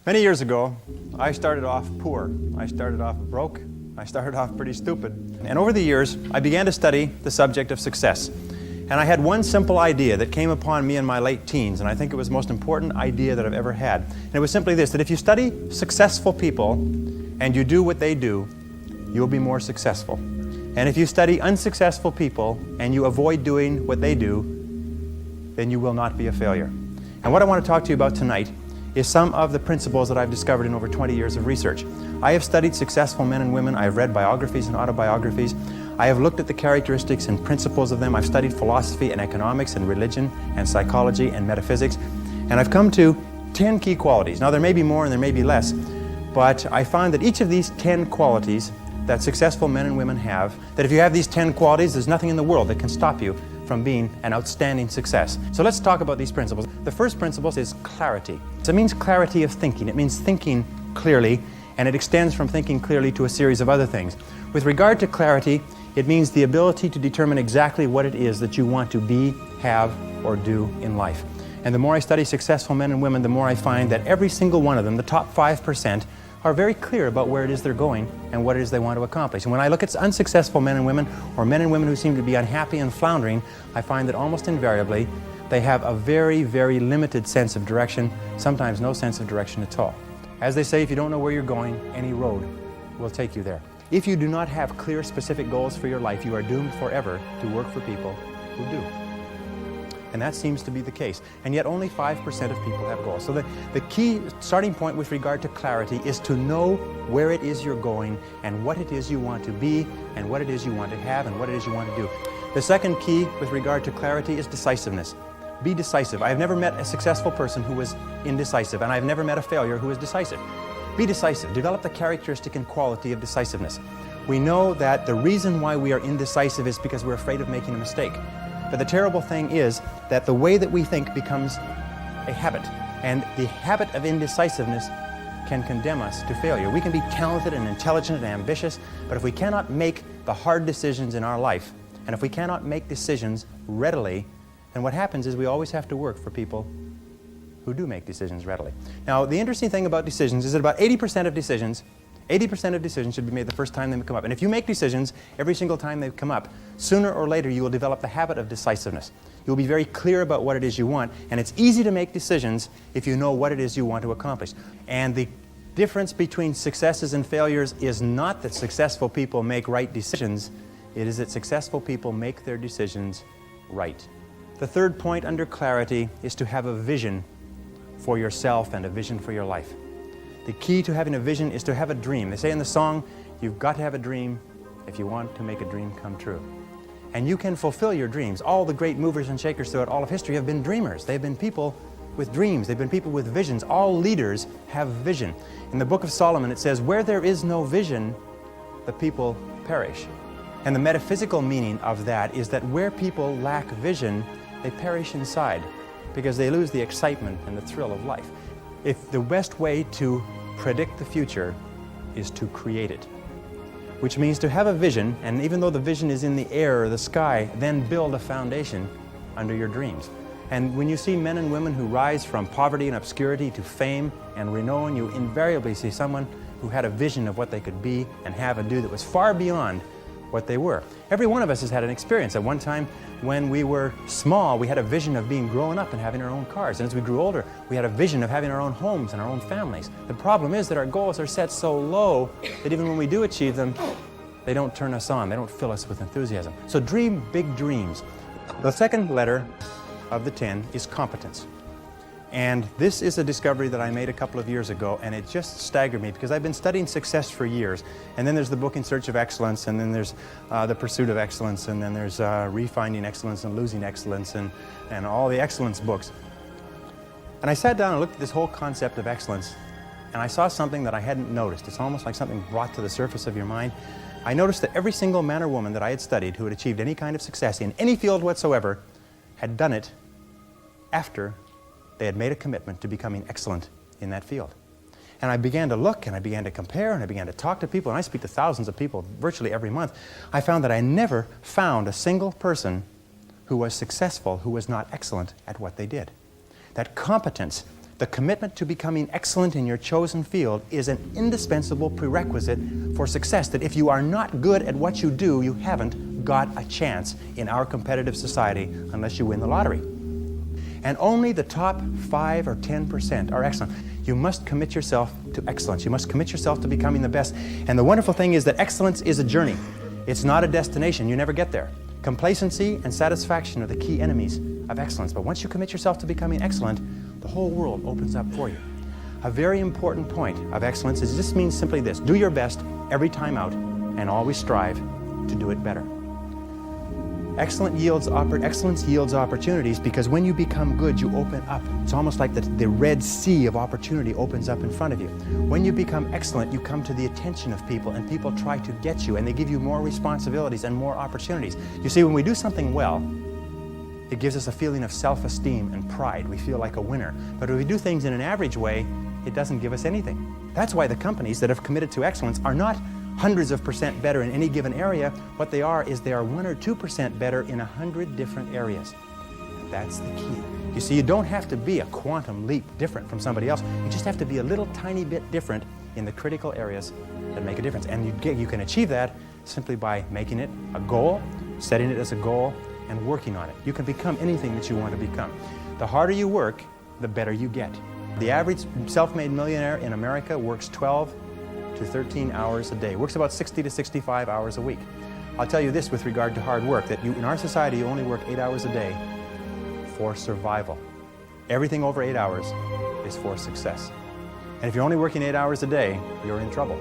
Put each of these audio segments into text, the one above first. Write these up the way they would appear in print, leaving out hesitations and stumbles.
Many years ago, I started off poor. I started off broke. I started off pretty stupid. And over the years, I began to study the subject of success. And I had one simple idea that came upon me in my late teens, and I think it was the most important idea that I've ever had. And it was simply this, that if you study successful people and you do what they do, you'll be more successful. And if you study unsuccessful people and you avoid doing what they do, then you will not be a failure. And what I want to talk to you about tonight is some of the principles that I've discovered in over 20 years of research. I have studied successful men and women. I have read biographies and autobiographies. I have looked at the characteristics and principles of them. I've studied philosophy and economics and religion and psychology and metaphysics. And I've come to 10 key qualities. Now there may be more and there may be less, but I find that each of these 10 qualities that successful men and women have, that if you have these 10 qualities, there's nothing in the world that can stop you from being an outstanding success. So let's talk about these principles. The first principle is clarity. So it means clarity of thinking. It means thinking clearly, and it extends from thinking clearly to a series of other things. With regard to clarity, it means the ability to determine exactly what it is that you want to be, have, or do in life. And the more I study successful men and women, the more I find that every single one of them, the top 5%, are very clear about where it is they're going and what it is they want to accomplish. And when I look at unsuccessful men and women, or men and women who seem to be unhappy and floundering, I find that almost invariably they have a very, very limited sense of direction, sometimes no sense of direction at all. As they say, if you don't know where you're going, any road will take you there. If you do not have clear, specific goals for your life, you are doomed forever to work for people who do. And that seems to be the case. And yet only 5% of people have goals. So the key starting point with regard to clarity is to know where it is you're going and what it is you want to be and what it is you want to have and what it is you want to do. The second key with regard to clarity is decisiveness. Be decisive. I've never met a successful person who was indecisive, and I've never met a failure who was decisive. Be decisive. Develop the characteristic and quality of decisiveness. We know that the reason why we are indecisive is because we're afraid of making a mistake. But the terrible thing is that the way that we think becomes a habit, and the habit of indecisiveness can condemn us to failure. We can be talented and intelligent and ambitious, but if we cannot make the hard decisions in our life, and if we cannot make decisions readily, then what happens is we always have to work for people who do make decisions readily. Now, the interesting thing about decisions is that about 80% of decisions should be made the first time they come up. And if you make decisions every single time they come up, sooner or later you will develop the habit of decisiveness. You'll be very clear about what it is you want, and it's easy to make decisions if you know what it is you want to accomplish. And the difference between successes and failures is not that successful people make right decisions, it is that successful people make their decisions right. The third point under clarity is to have a vision for yourself and a vision for your life. The key to having a vision is to have a dream. They say in the song, you've got to have a dream if you want to make a dream come true. And you can fulfill your dreams. All the great movers and shakers throughout all of history have been dreamers. They've been people with dreams. They've been people with visions. All leaders have vision. In the book of Solomon, it says, where there is no vision, the people perish. And the metaphysical meaning of that is that where people lack vision, they perish inside because they lose the excitement and the thrill of life. If the best way to predict the future is to create it, which means to have a vision, and even though the vision is in the air or the sky, then build a foundation under your dreams. And when you see men and women who rise from poverty and obscurity to fame and renown, you invariably see someone who had a vision of what they could be and have and do that was far beyond what they were. Every one of us has had an experience. At one time when we were small, we had a vision of being grown up and having our own cars. And as we grew older, we had a vision of having our own homes and our own families. The problem is that our goals are set so low that even when we do achieve them, they don't turn us on. They don't fill us with enthusiasm. So dream big dreams. The second letter of the 10 is competence. And this is a discovery that I made a couple of years ago, and it just staggered me because I've been studying success for years. And then there's the book In Search of Excellence, and then there's The Pursuit of Excellence, and then there's Refinding Excellence and Losing Excellence, and all the excellence books. And I sat down and looked at this whole concept of excellence, and I saw something that I hadn't noticed. It's almost like something brought to the surface of your mind. I noticed that every single man or woman that I had studied who had achieved any kind of success in any field whatsoever had done it after they had made a commitment to becoming excellent in that field. And I began to look, and I began to compare, and I began to talk to people, and I speak to thousands of people virtually every month. I found that I never found a single person who was successful who was not excellent at what they did. That competence The commitment to becoming excellent in your chosen field is an indispensable prerequisite for success, that if you are not good at what you do, you haven't got a chance in our competitive society unless you win the lottery. And only the top 5 or 10% are excellent. You must commit yourself to excellence. You must commit yourself to becoming the best. And the wonderful thing is that excellence is a journey. It's not a destination. You never get there. Complacency and satisfaction are the key enemies of excellence. But once you commit yourself to becoming excellent, the whole world opens up for you. A very important point of excellence is this means simply this: do your best every time out and always strive to do it better. Excellence yields opportunities, because when you become good, you open up. It's almost like the Red Sea of opportunity opens up in front of you. When you become excellent, you come to the attention of people, and people try to get you, and they give you more responsibilities and more opportunities. You see, when we do something well, it gives us a feeling of self-esteem and pride. We feel like a winner. But if we do things in an average way, it doesn't give us anything. That's why the companies that have committed to excellence are not hundreds of percent better in any given area. What they are is they are 1 or 2% better in 100 different areas. That's the key. You see, you don't have to be a quantum leap different from somebody else. You just have to be a little tiny bit different in the critical areas that make a difference. And you can achieve that simply by making it a goal, setting it as a goal, and working on it. You can become anything that you want to become. The harder you work, the better you get. The average self-made millionaire in America works 12 to 13 hours a day. Works about 60 to 65 hours a week. I'll tell you this with regard to hard work, that in our society you only work 8 hours a day for survival. Everything over 8 hours is for success. And if you're only working 8 hours a day, you're in trouble.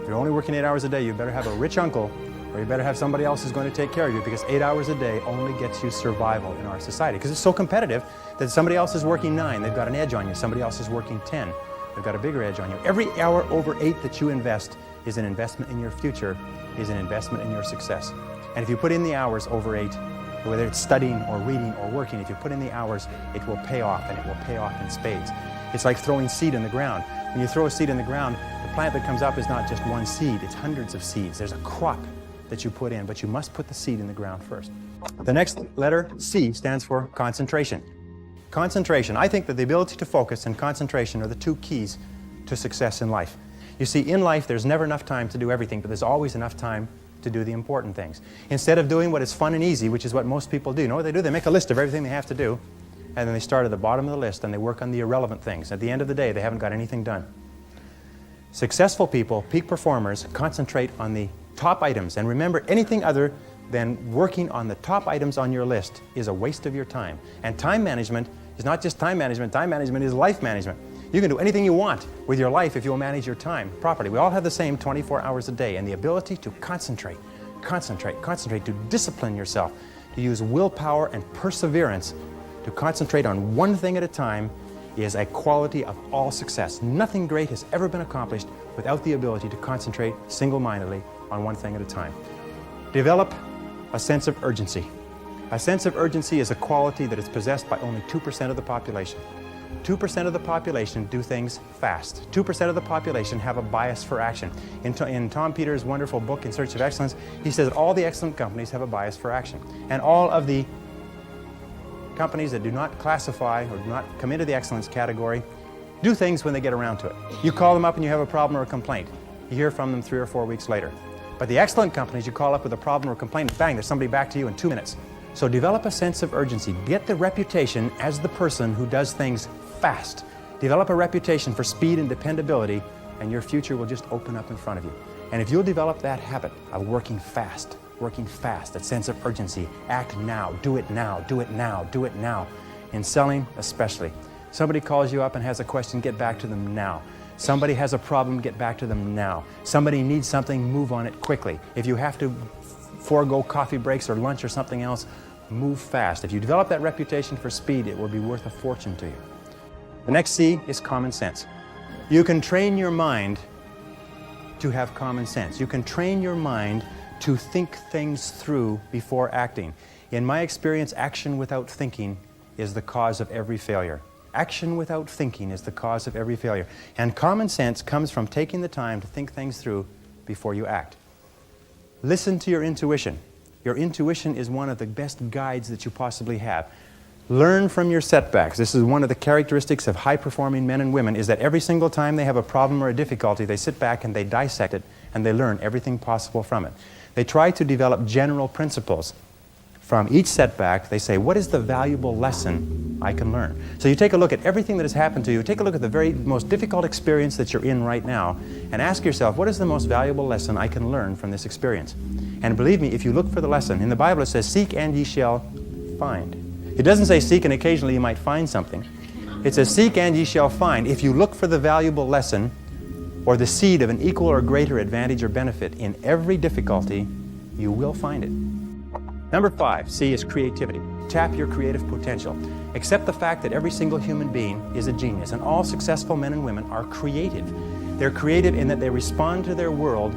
If you're only working 8 hours a day, you better have a rich uncle, or you better have somebody else who's going to take care of you, because 8 hours a day only gets you survival in our society. Because it's so competitive that somebody else is working 9, they've got an edge on you. Somebody else is working 10, they've got a bigger edge on you. Every hour over 8 that you invest is an investment in your future, is an investment in your success. And if you put in the hours over 8, whether it's studying or reading or working, if you put in the hours, it will pay off, and it will pay off in spades. It's like throwing seed in the ground. When you throw a seed in the ground, the plant that comes up is not just one seed, it's hundreds of seeds. There's a crop that you put in, but you must put the seed in the ground first. The next letter, C, stands for concentration. Concentration. I think that the ability to focus and concentration are the two keys to success in life. You see, in life, there's never enough time to do everything, but there's always enough time to do the important things. Instead of doing what is fun and easy, which is what most people do, you know what they do? They make a list of everything they have to do, and then they start at the bottom of the list and they work on the irrelevant things. At the end of the day, they haven't got anything done. Successful people, peak performers, concentrate on the top items. And remember, anything other than working on the top items on your list is a waste of your time. And time management is not just time management is life management. You can do anything you want with your life if you'll manage your time properly. We all have the same 24 hours a day, and the ability to concentrate, to discipline yourself, to use willpower and perseverance, to concentrate on one thing at a time is a quality of all success. Nothing great has ever been accomplished without the ability to concentrate single-mindedly on one thing at a time. Develop a sense of urgency. A sense of urgency is a quality that is possessed by only 2% of the population. 2% of the population do things fast. 2% of the population have a bias for action. In Tom Peters' wonderful book, In Search of Excellence, he says that all the excellent companies have a bias for action. And all of the companies that do not classify or do not come into the excellence category do things when they get around to it. You call them up and you have a problem or a complaint. You hear from them 3 or 4 weeks later. But the excellent companies, you call up with a problem or a complaint, bang, there's somebody back to you in 2 minutes. So develop a sense of urgency. Get the reputation as the person who does things fast. Develop a reputation for speed and dependability, and your future will just open up in front of you. And if you'll develop that habit of working fast, that sense of urgency, act now, do it now, do it now, do it now. In selling especially. Somebody calls you up and has a question, get back to them now. Somebody has a problem, get back to them now. Somebody needs something, move on it quickly. If you have to forego coffee breaks or lunch or something else, move fast. If you develop that reputation for speed, it will be worth a fortune to you. The next C is common sense. You can train your mind to have common sense. You can train your mind to think things through before acting. In my experience, action without thinking is the cause of every failure. Action without thinking is the cause of every failure. And common sense comes from taking the time to think things through before you act. Listen to your intuition. Your intuition is one of the best guides that you possibly have. Learn from your setbacks. This is one of the characteristics of high-performing men and women, is that every single time they have a problem or a difficulty, they sit back and they dissect it and they learn everything possible from it. They try to develop general principles. From each setback, they say, what is the valuable lesson I can learn? So you take a look at everything that has happened to you, take a look at the very most difficult experience that you're in right now, and ask yourself, what is the most valuable lesson I can learn from this experience? And believe me, if you look for the lesson, in the Bible it says, seek and ye shall find. It doesn't say seek and occasionally you might find something. It says seek and ye shall find. If you look for the valuable lesson or the seed of an equal or greater advantage or benefit in every difficulty, you will find it. Number 5, C, is creativity. Tap your creative potential. Accept the fact that every single human being is a genius, and all successful men and women are creative. They're creative in that they respond to their world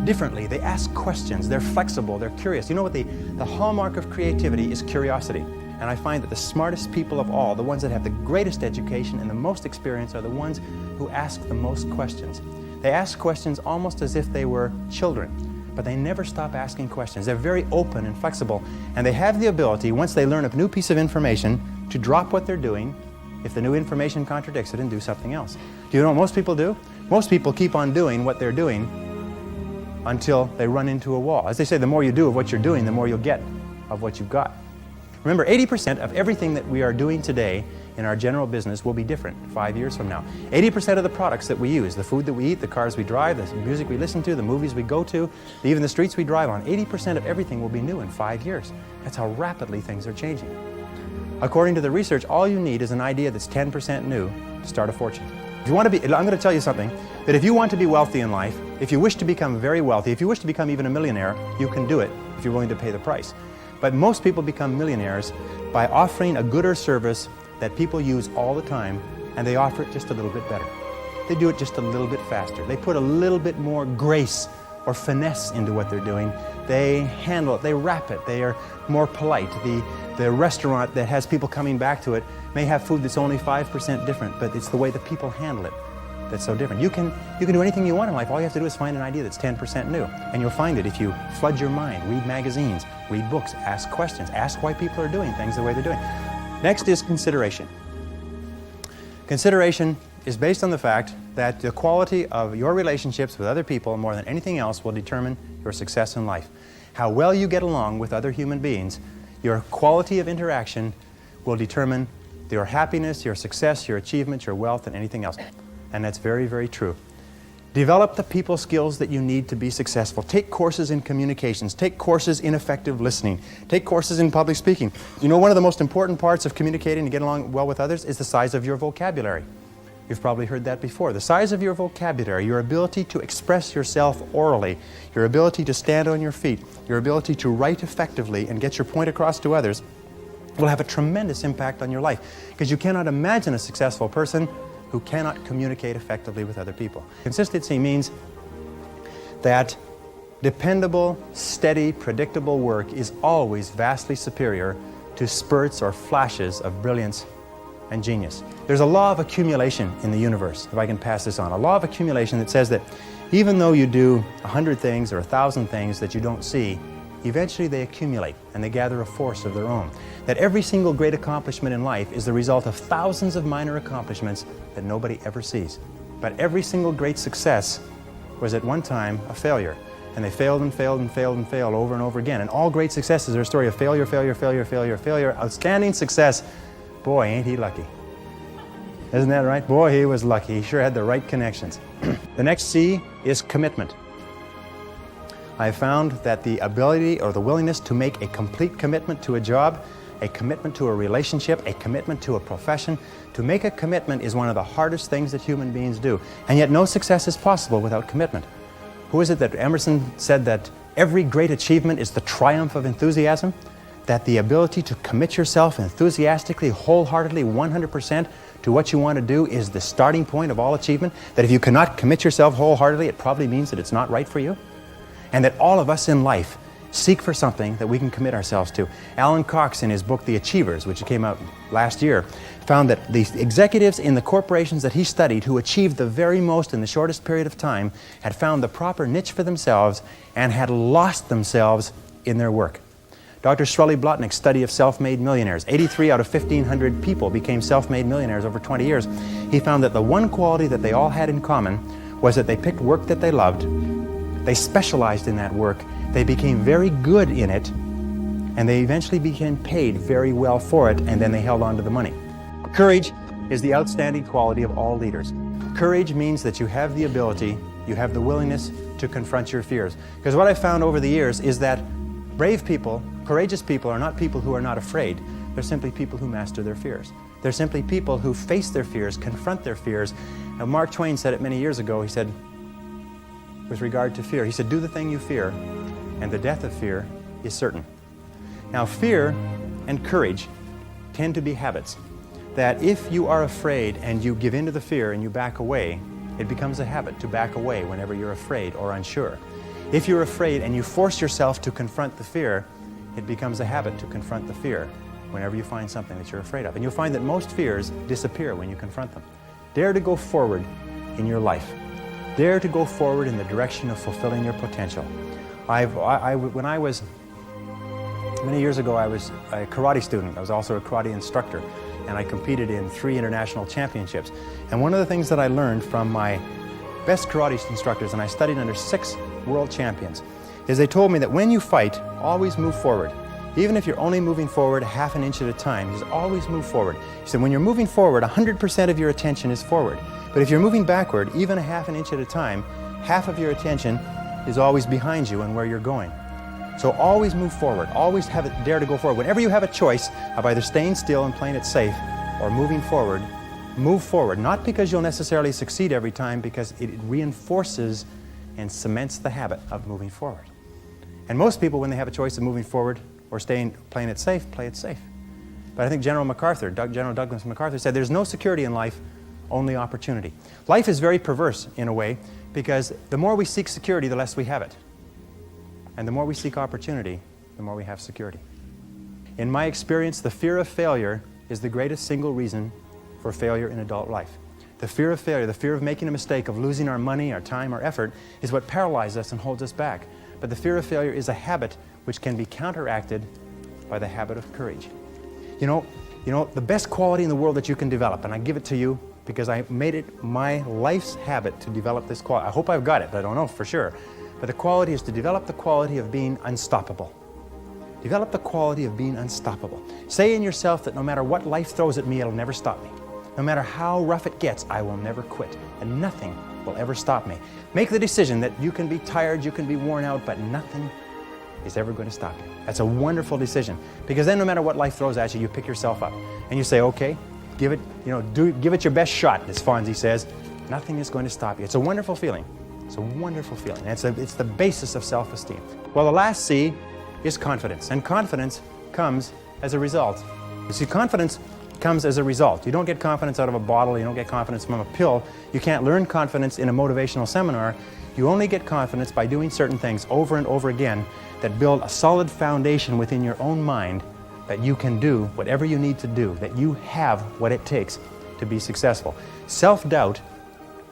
differently. They ask questions. They're flexible. They're curious. You know what? The hallmark of creativity is curiosity. And I find that the smartest people of all, the ones that have the greatest education and the most experience, are the ones who ask the most questions. They ask questions almost as if they were children, but they never stop asking questions. They're very open and flexible, and they have the ability, once they learn a new piece of information, to drop what they're doing if the new information contradicts it and do something else. Do you know what most people do? Most people keep on doing what they're doing until they run into a wall. As they say, the more you do of what you're doing, the more you'll get of what you've got. Remember, 80% of everything that we are doing today in our general business will be different 5 years from now. 80% of the products that we use, the food that we eat, the cars we drive, the music we listen to, the movies we go to, even the streets we drive on, 80% of everything will be new in 5 years. That's how rapidly things are changing. According to the research, all you need is an idea that's 10% new to start a fortune. If you want to be, I'm going to tell you something, that if you want to be wealthy in life, if you wish to become very wealthy, if you wish to become even a millionaire, you can do it if you're willing to pay the price. But most people become millionaires by offering a good or service that people use all the time, and they offer it just a little bit better. They do it just a little bit faster. They put a little bit more grace or finesse into what they're doing. They handle it, they wrap it, they are more polite. The restaurant that has people coming back to it may have food that's only 5% different, but it's the way the people handle it that's so different. You can do anything you want in life. All you have to do is find an idea that's 10% new, and you'll find it if you flood your mind, read magazines, read books, ask questions, ask why people are doing things the way they're doing. Next is consideration. Consideration is based on the fact that the quality of your relationships with other people more than anything else will determine your success in life. How well you get along with other human beings, your quality of interaction will determine your happiness, your success, your achievements, your wealth, and anything else. And that's very, very true. Develop the people skills that you need to be successful. Take courses in communications. Take courses in effective listening. Take courses in public speaking. You know, one of the most important parts of communicating and getting along well with others is the size of your vocabulary. You've probably heard that before. The size of your vocabulary, your ability to express yourself orally, your ability to stand on your feet, your ability to write effectively and get your point across to others will have a tremendous impact on your life, because you cannot imagine a successful person who cannot communicate effectively with other people. Consistency means that dependable, steady, predictable work is always vastly superior to spurts or flashes of brilliance and genius. There's a law of accumulation in the universe, if I can pass this on. A law of accumulation that says that even though you do 100 things or 1,000 things that you don't see, eventually they accumulate and they gather a force of their own. That every single great accomplishment in life is the result of thousands of minor accomplishments that nobody ever sees. But every single great success was at one time a failure. And they failed and failed and failed and failed over and over again. And all great successes are a story of failure, failure, failure, failure, failure. Outstanding success. Boy, ain't he lucky. Isn't that right? Boy, he was lucky. He sure had the right connections. The next C is commitment. I found that the ability or the willingness to make a complete commitment to a job, a commitment to a relationship, a commitment to a profession, to make a commitment is one of the hardest things that human beings do. And yet no success is possible without commitment. Who is it that Emerson said that every great achievement is the triumph of enthusiasm? That the ability to commit yourself enthusiastically, wholeheartedly, 100% to what you want to do is the starting point of all achievement? That if you cannot commit yourself wholeheartedly, it probably means that it's not right for you? And that all of us in life seek for something that we can commit ourselves to. Alan Cox, in his book, The Achievers, which came out last year, found that the executives in the corporations that he studied who achieved the very most in the shortest period of time had found the proper niche for themselves and had lost themselves in their work. Dr. Shirley Blotnick's study of self-made millionaires. 83 out of 1,500 people became self-made millionaires over 20 years. He found that the one quality that they all had in common was that they picked work that they loved, they specialized in that work, they became very good in it, and they eventually became paid very well for it, and then they held on to the money. Courage is the outstanding quality of all leaders. Courage means that you have the ability, you have the willingness to confront your fears. Because what I found over the years is that brave people, courageous people are not people who are not afraid. They're simply people who master their fears. They're simply people who face their fears, confront their fears. And Mark Twain said it many years ago. He said, with regard to fear, he said, do the thing you fear, and the death of fear is certain. Now, fear and courage tend to be habits. That if you are afraid and you give in to the fear and you back away, it becomes a habit to back away whenever you're afraid or unsure. If you're afraid and you force yourself to confront the fear, it becomes a habit to confront the fear whenever you find something that you're afraid of. And you'll find that most fears disappear when you confront them. Dare to go forward in your life. Dare to go forward in the direction of fulfilling your potential. When I was, many years ago, I was a karate student. I was also a karate instructor, and I competed in 3 international championships. And one of the things that I learned from my best karate instructors, and I studied under 6 world champions, is they told me that when you fight, always move forward. Even if you're only moving forward half an inch at a time, just always move forward. He said when you're moving forward, 100% of your attention is forward. But if you're moving backward, even a half an inch at a time, half of your attention is always behind you and where you're going. So always move forward. Always dare to go forward. Whenever you have a choice of either staying still and playing it safe or moving forward, move forward. Not because you'll necessarily succeed every time, because it reinforces and cements the habit of moving forward. And most people, when they have a choice of moving forward or playing it safe, play it safe. But I think General Douglas MacArthur said there's no security in life, only opportunity. Life is very perverse in a way, because the more we seek security, the less we have it. And the more we seek opportunity, the more we have security. In my experience, the fear of failure is the greatest single reason for failure in adult life. The fear of failure, the fear of making a mistake, of losing our money, our time, our effort, is what paralyzes us and holds us back. But the fear of failure is a habit which can be counteracted by the habit of courage. You know, the best quality in the world that you can develop, and I give it to you because I made it my life's habit to develop this quality. I hope I've got it, but I don't know for sure. But the quality is to develop the quality of being unstoppable. Develop the quality of being unstoppable. Say in yourself that no matter what life throws at me, it'll never stop me. No matter how rough it gets, I will never quit. And nothing will ever stop me. Make the decision that you can be tired, you can be worn out, but nothing is ever going to stop you. That's a wonderful decision. Because then no matter what life throws at you, you pick yourself up. And you say, okay, give it your best shot, as Fonzie says. Nothing is going to stop you. It's a wonderful feeling. It's a wonderful feeling. It's the basis of self-esteem. Well, the last C is confidence. And confidence comes as a result. You see, confidence comes as a result. You don't get confidence out of a bottle. You don't get confidence from a pill. You can't learn confidence in a motivational seminar. You only get confidence by doing certain things over and over again that build a solid foundation within your own mind that you can do whatever you need to do, that you have what it takes to be successful. Self-doubt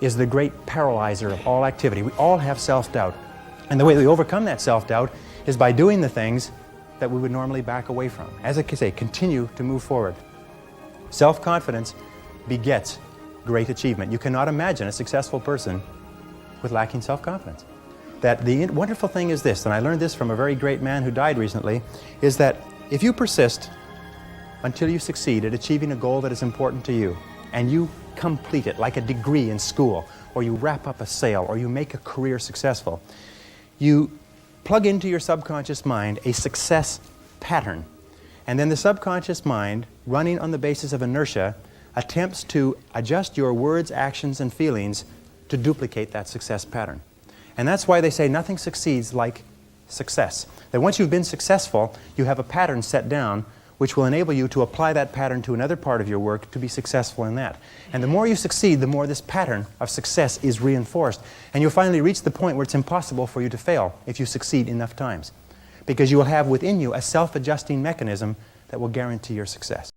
is the great paralyzer of all activity. We all have self-doubt. And the way we overcome that self-doubt is by doing the things that we would normally back away from. As I say, continue to move forward. Self-confidence begets great achievement. You cannot imagine a successful person with lacking self-confidence. That the wonderful thing is this, and I learned this from a very great man who died recently, is that if you persist until you succeed at achieving a goal that is important to you, and you complete it like a degree in school, or you wrap up a sale, or you make a career successful, you plug into your subconscious mind a success pattern. And then the subconscious mind, running on the basis of inertia, attempts to adjust your words, actions, and feelings to duplicate that success pattern. And that's why they say nothing succeeds like success. That once you've been successful, you have a pattern set down which will enable you to apply that pattern to another part of your work to be successful in that. And the more you succeed, the more this pattern of success is reinforced. And you'll finally reach the point where it's impossible for you to fail if you succeed enough times. Because you will have within you a self-adjusting mechanism that will guarantee your success.